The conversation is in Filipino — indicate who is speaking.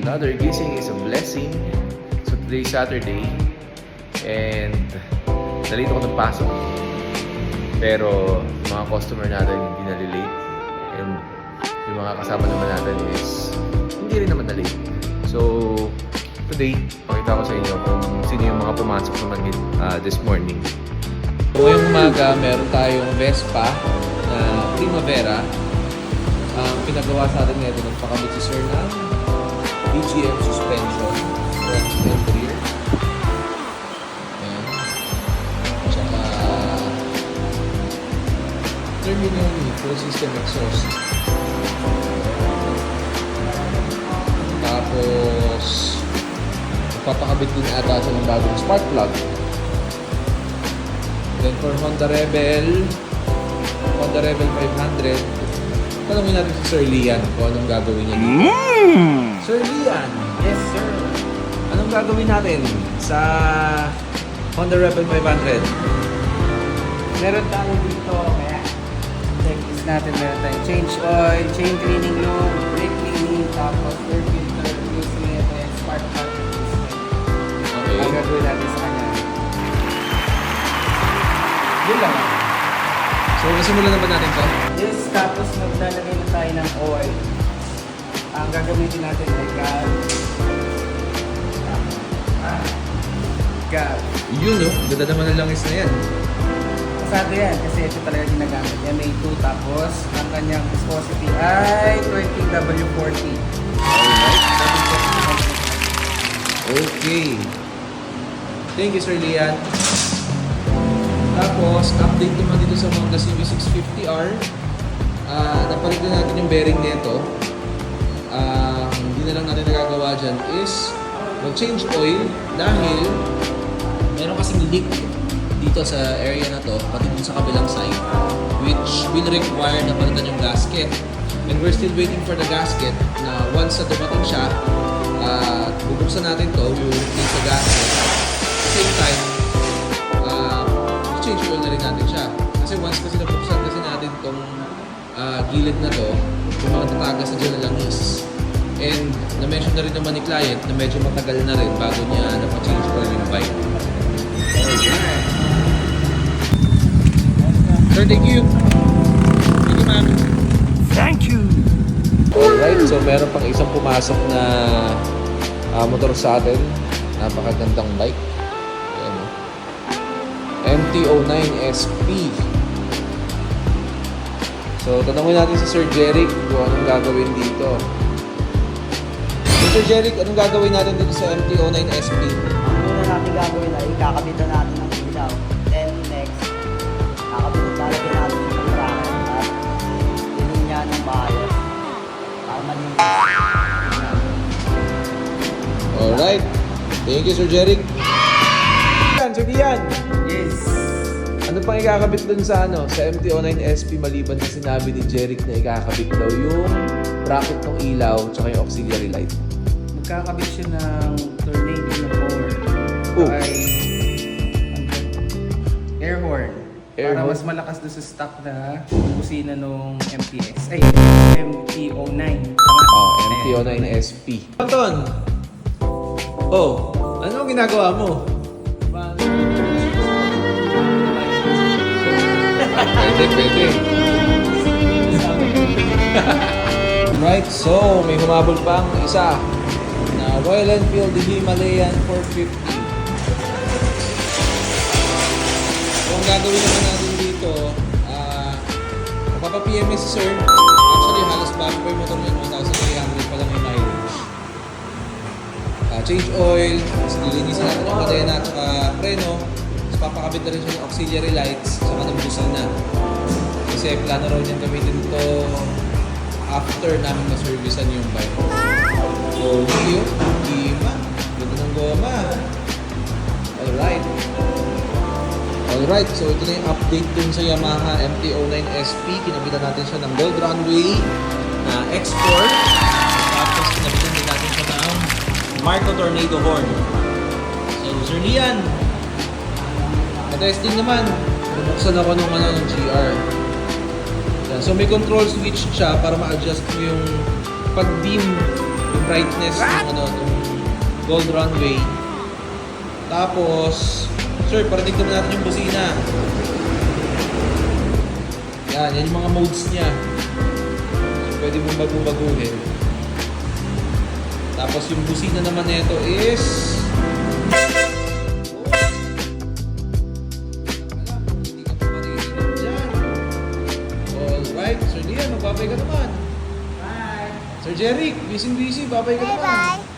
Speaker 1: Another gising is a blessing. So today's Saturday and nalito ko ng pasok. Pero mga customer natin hindi na-late and yung mga kasama naman natin is hindi rin naman na-late. So today, pakita ko sa inyo kung sino yung mga pumasok naman this morning. So, ngayong umaga, meron tayong Vespa na Primavera. Ang pinagawa sa atin ngayon, nagpakabit si Sir ng BGM suspension front and rear. Ayan. Tsaka terminal full system exhaust. Tapos papakabit din ata sa ng bagong spark plug. Then for Honda Rebel 500, tanongin natin si Sir Lian kung anong gagawin niya dito. Sir Lian!
Speaker 2: Yes, sir.
Speaker 1: Anong gagawin natin sa Honda Rebel 500?
Speaker 2: Meron tayo dito, kaya checklist natin. Meron tayong change oil, chain cleaning loop, brake cleaning, tapos air filter, using ito yung spark plug replacement.
Speaker 1: Okay.
Speaker 2: Ang gagawin natin sa kanya. Yun lang.
Speaker 1: So, nasimulan na ba natin to?
Speaker 2: Yes, tapos maglalagay na tayo ng oil. Ang gagamitin natin ay gas.
Speaker 1: Yun, no? Ganda naman ng langis na yan.
Speaker 2: Pasado yan kasi ito talaga ginagamit. MA2 tapos ang kanyang viscosity ay 20W40.
Speaker 1: Okay. Thank you, Sir Lian. Tapos, update naman dito sa Honda CB650R. Napalit na natin yung bearing nito. Hindi na lang natin nagagawa dyan is mag-change oil dahil meron kasing leak dito sa area na to, pati dun sa kabilang side, which will require na palitan yung gasket. And we're still waiting for the gasket na once na dumating siya, bubuksan natin to, we will replace the gasket. At the same time, change oil na rin natin siya. Kasi once kasi nabuksan kasi natin itong gilid na to, yung mga tatagas na dyan na langis. And na-mention na rin naman ni client na medyo matagal na rin bago niya napa-change oil yung bike. Sir, thank you. Thank you, ma'am.
Speaker 3: Thank you.
Speaker 1: Alright, so meron pang isang pumasok na motor sa atin. Napakagandang bike. Ayan, oh. MT-09 SP. So, tanongin natin si Sir Jeric kung anong gagawin dito. Sir Jeric, anong gagawin natin dito sa MT-09 SP?
Speaker 4: Ang muna natin gagawin ay kakabitan natin ng ilaw. Then next, lalagyan natin yung bracket at linya ng maayos. Para malinis.
Speaker 1: Alright. Thank you, Sir Jeric. Sir Dian.
Speaker 2: Yes.
Speaker 1: Ano pang ikakabit dun sa MT-09 SP maliban sa sinabi ni Jeric na ikakabit daw yung bracket ng ilaw tsaka yung auxiliary light?
Speaker 2: Magkakabit siya ng tornado na power.
Speaker 1: Oh.
Speaker 2: Ay air horn.
Speaker 1: Air
Speaker 2: para
Speaker 1: horn?
Speaker 2: mas malakas doon sa stock na busina nung MTX. Ay, MT-09.
Speaker 1: Oh, MT-09 SP. Anton! Oh, ano ang ginagawa mo? Pwede. Right, so may humabol pang isa na Royal Enfield Himalayan 450. So ang gagawin naman natin dito, magpapa-PMS si Sir. Actually, halos bago pa yung motor niya, 1,300 pa lang yung mileage. Change oil, lilinisan natin ang kadena at saka preno. Tapos papakabit na rin siya ng auxiliary lights saka ng busina. Kasi plano raw niyang gamitin ito after namin na-servicean yung bike. So, yun. Gima. Ganda ng goma. Alright, so ito na yung update dun sa Yamaha MT-09 SP. Kinabitan natin siya ng Gold Runway na X-Sport. Tapos kinabitan din natin siya ng Marco Tornado Horn. So, Sir Lian, testing naman. Bubuksan ako ng GR. Yan. So may control switch siya para ma-adjust mo yung pag-dim yung brightness ng ano, ng Gold Runway. Tapos, sir, parating naman natin yung busina. Yan yung mga modes niya. So, pwede mong baguhin. Tapos yung busina naman nito is... Hindi ka pa maririnig dyan. Alright, Sir Lian, magbabay ka naman.
Speaker 2: Bye!
Speaker 1: Sir Jeric, busy, babay ka naman.
Speaker 3: Bye-bye.